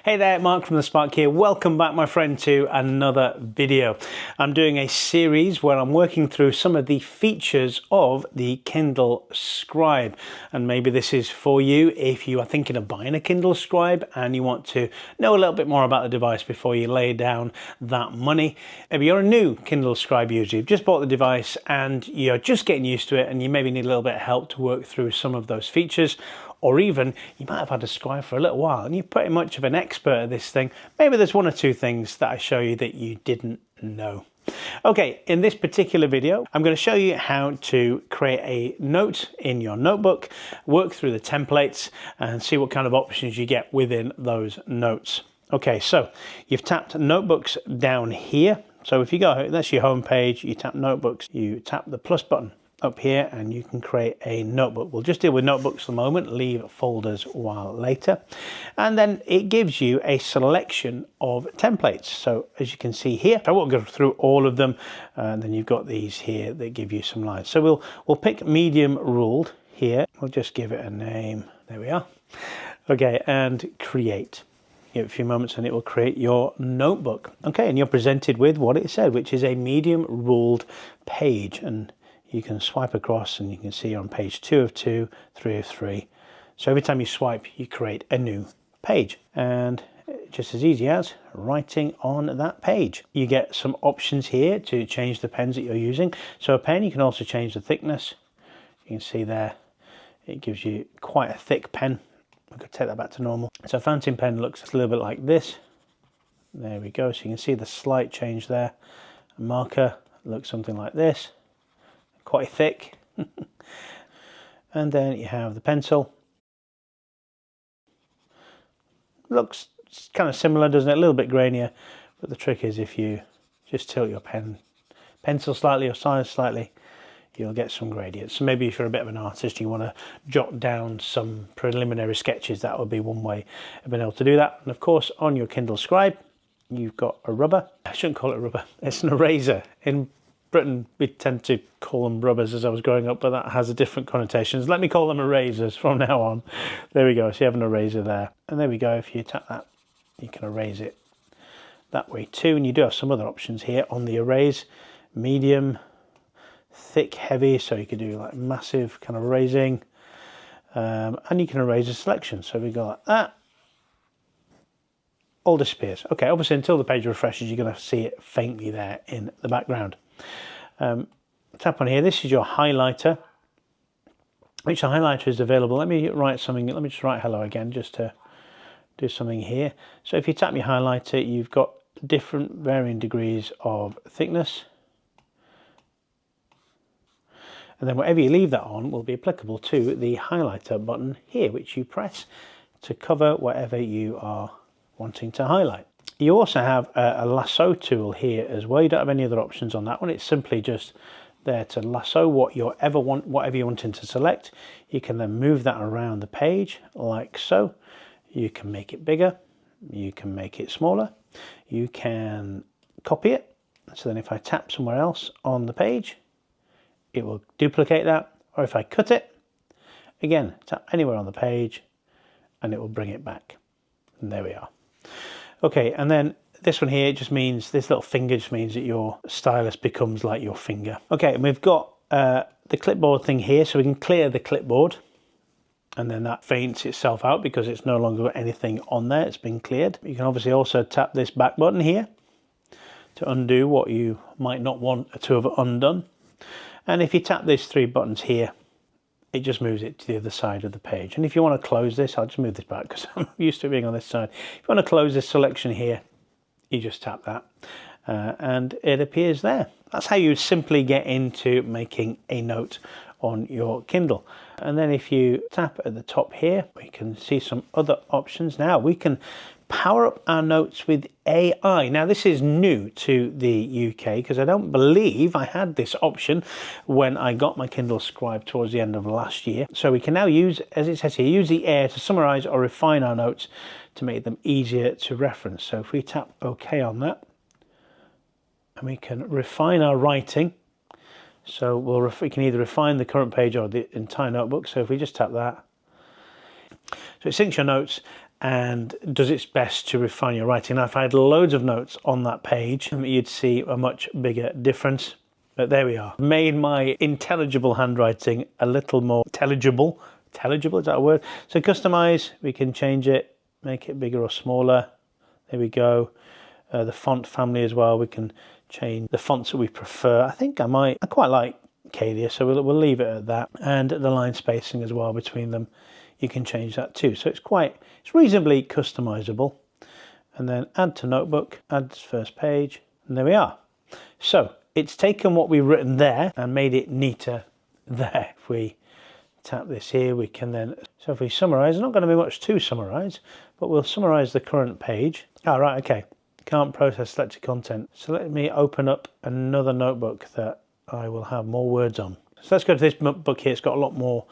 Hey there, Mark from The Spark here. Welcome back, my friend, to another video. I'm doing a series where I'm working through some of the features of the Kindle Scribe. And maybe this is for you if you are thinking of buying a Kindle Scribe and you want to know a little bit more about the device before you lay down that money. Maybe you're a new Kindle Scribe user. You've just bought the device and you're just getting used to it and you maybe need a little bit of help to work through some of those features. Or even you might have had a Scribe for a little while and you're pretty much of an expert at this thing. Maybe there's one or two things that I show you that you didn't know. Okay, in this particular video, I'm going to show you how to create a note in your notebook, work through the templates and see what kind of options you get within those notes. Okay, so you've tapped notebooks down here. So if you go, that's your home page, you tap notebooks, you tap the plus button up here and you can create a notebook. We'll just deal with notebooks for the moment, leave folders a while later. And then it gives you a selection of templates. So as you can see here, I won't go through all of them. And then you've got these here that give you some lines. So we'll pick medium ruled here. We'll just give it a name. There we are. Okay, and create. Give it a few moments and it will create your notebook. Okay, and you're presented with what it said, which is a medium ruled page. And you can swipe across and you can see you're on page 2 of 2, 3 of 3. So every time you swipe, you create a new page. And just as easy as writing on that page. You get some options here to change the pens that you're using. So a pen, you can also change the thickness. You can see there, it gives you quite a thick pen. I could take that back to normal. So a fountain pen looks a little bit like this. There we go. So you can see the slight change there. A marker looks something like this. Quite thick. And then you have the pencil. Looks kind of similar, doesn't it? A little bit grainier, but the trick is if you just tilt your pencil slightly or size slightly, you'll get some gradients. So maybe if you're a bit of an artist, you want to jot down some preliminary sketches, that would be one way of being able to do that. And of course, on your Kindle Scribe, you've got a rubber. I shouldn't call it a rubber, it's an eraser. In Britain, we tend to call them rubbers as I was growing up, but that has a different connotations. Let me call them erasers from now on. There we go, so you have an eraser there. And there we go, if you tap that, you can erase it that way too. And you do have some other options here on the erase. Medium, thick, heavy, so you could do like massive kind of erasing. And you can erase a selection. So we go like that. All disappears. Okay, obviously until the page refreshes, you're going to see it faintly there in the background. Tap on here. This is your highlighter, which highlighter is available. Let me write something. Let me just write hello again, just to do something here. So if you tap your highlighter, you've got different varying degrees of thickness. And then whatever you leave that on will be applicable to the highlighter button here, which you press to cover whatever you are wanting to highlight. You also have a lasso tool here as well. You don't have any other options on that one. It's simply just there to lasso whatever you're wanting to select. You can then move that around the page like so. You can make it bigger. You can make it smaller. You can copy it. So then if I tap somewhere else on the page, it will duplicate that. Or if I cut it, again, tap anywhere on the page and it will bring it back. And there we are. Okay, and then this one here, it just means, this little finger just means that your stylus becomes like your finger. Okay, and we've got the clipboard thing here, so we can clear the clipboard. And then that faints itself out because it's no longer got anything on there, it's been cleared. You can obviously also tap this back button here to undo what you might not want to have undone. And if you tap these three buttons here, it just moves it to the other side of the page. And if you want to close this, I'll just move this back because I'm used to being on this side. If you want to close this selection here, you just tap that and it appears there. That's how you simply get into making a note on your Kindle. And then if you tap at the top here, we can see some other options. Now we can power up our notes with AI. Now this is new to the UK because I don't believe I had this option when I got my Kindle Scribe towards the end of last year. So we can now use, as it says here, use the AI to summarize or refine our notes to make them easier to reference. So if we tap OK on that, and we can refine our writing. So we can either refine the current page or the entire notebook. So if we just tap that, so it syncs your notes and does its best to refine your writing. Now, if I had loads of notes on that page, you'd see a much bigger difference. But there we are. Made my intelligible handwriting a little more intelligible. Intelligible, is that a word? So customize, we can change it, make it bigger or smaller. There we go. The font family as well, we can change the fonts that we prefer. I quite like Cadia, so we'll leave it at that. And the line spacing as well between them, you can change that too. So it's reasonably customizable. And then add to notebook, add first page, and there we are. So it's taken what we've written there and made it neater there. If we tap this here, we can then, so if we summarize, there's not going to be much to summarize, but we'll summarize the current page. Right, okay. Can't process selected content. So let me open up another notebook that I will have more words on. So let's go to this book here. It's got a lot more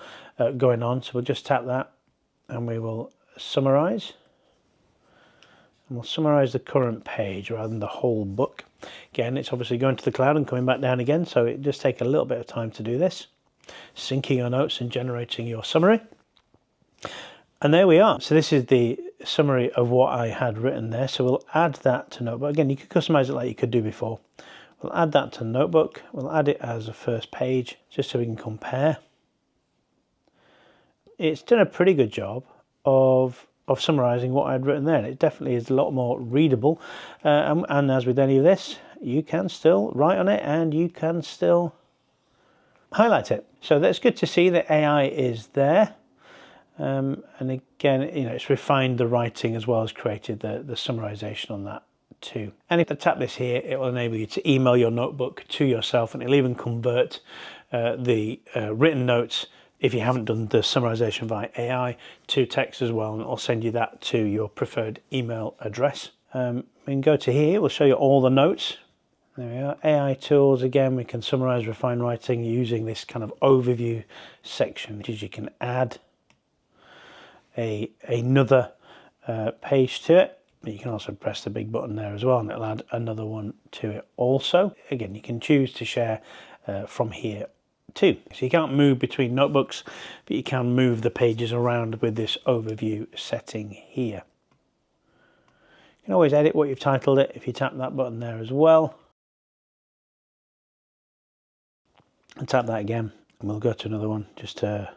going on. So we'll just tap that and we will summarize. And we'll summarize the current page rather than the whole book. Again, it's obviously going to the cloud and coming back down again. So it just takes a little bit of time to do this. Syncing your notes and generating your summary. And there we are. So this is the summary of what I had written there. So we'll add that to notebook. Again, you could customize it like you could do before. We'll add that to notebook. We'll add it as a first page just so we can compare. It's done a pretty good job of summarizing what I'd written there. And it definitely is a lot more readable. And as with any of this, you can still write on it and you can still highlight it. So that's good to see that AI is there. And again, it's refined the writing as well as created the summarization on that too. And if I tap this here, it will enable you to email your notebook to yourself, and it'll even convert the written notes, if you haven't done the summarization via AI, to text as well, and it'll send you that to your preferred email address. We can go to here, we'll show you all the notes. There we are, AI tools. Again, we can summarize, refine writing using this kind of overview section, which is you can add another page to it. You can also press the big button there as well and it'll add another one to it also. Again, you can choose to share from here too. So you can't move between notebooks, but you can move the pages around with this overview setting here. You can always edit what you've titled it if you tap that button there as well. And tap that again and we'll go to another one just to,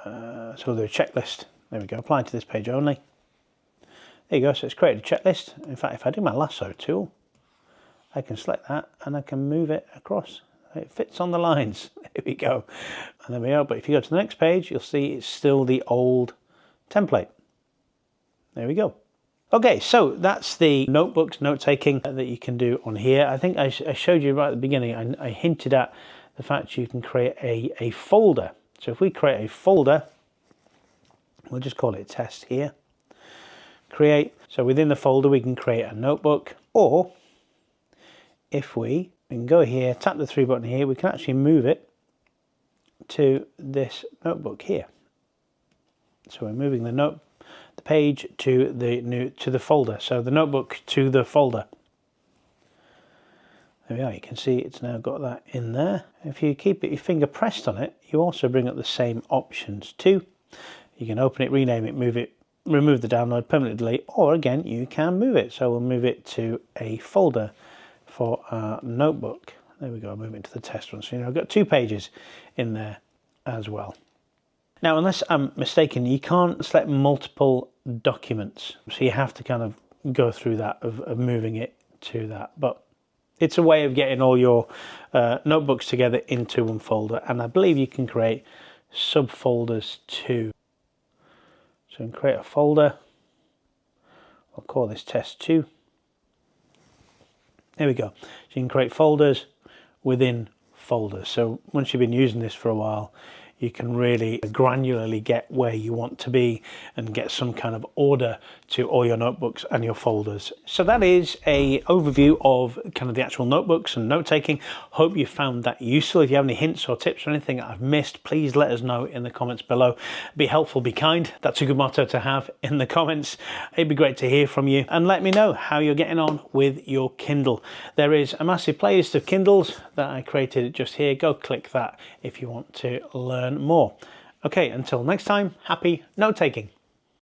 so we'll do a checklist. There we go, apply to this page only. There you go, so it's created a checklist. In fact, if I do my lasso tool, I can select that and I can move it across. It fits on the lines. There we go. And there we are. But if you go to the next page, you'll see it's still the old template. There we go. Okay, so that's the notebooks, note-taking that you can do on here. I think I showed you right at the beginning, I hinted at the fact you can create a folder. So if we create a folder, we'll just call it test here. Create. So within the folder, we can create a notebook, or if we can go here, tap the 3 button here, we can actually move it to this notebook here. So we're moving the page to the folder. So the notebook to the folder. There we are. You can see it's now got that in there. If you keep your finger pressed on it, you also bring up the same options too. You can open it, rename it, move it, remove the download, permanently delete, or again, you can move it. So we'll move it to a folder for our notebook. There we go, move it to the test one. So I've got 2 pages in there as well. Now, unless I'm mistaken, you can't select multiple documents. So you have to kind of go through that of moving it to that. But it's a way of getting all your notebooks together into one folder. And I believe you can create subfolders too. So we can create a folder. I'll call this test 2. There we go. So you can create folders within folders. So once you've been using this for a while, you can really granularly get where you want to be and get some kind of order to all your notebooks and your folders. So that is an overview of kind of the actual notebooks and note-taking. Hope you found that useful. If you have any hints or tips or anything I've missed, please let us know in the comments below. Be helpful, be kind. That's a good motto to have in the comments. It'd be great to hear from you and let me know how you're getting on with your Kindle. There is a massive playlist of Kindles that I created just here. Go click that if you want to learn more. Okay, until next time, happy note-taking.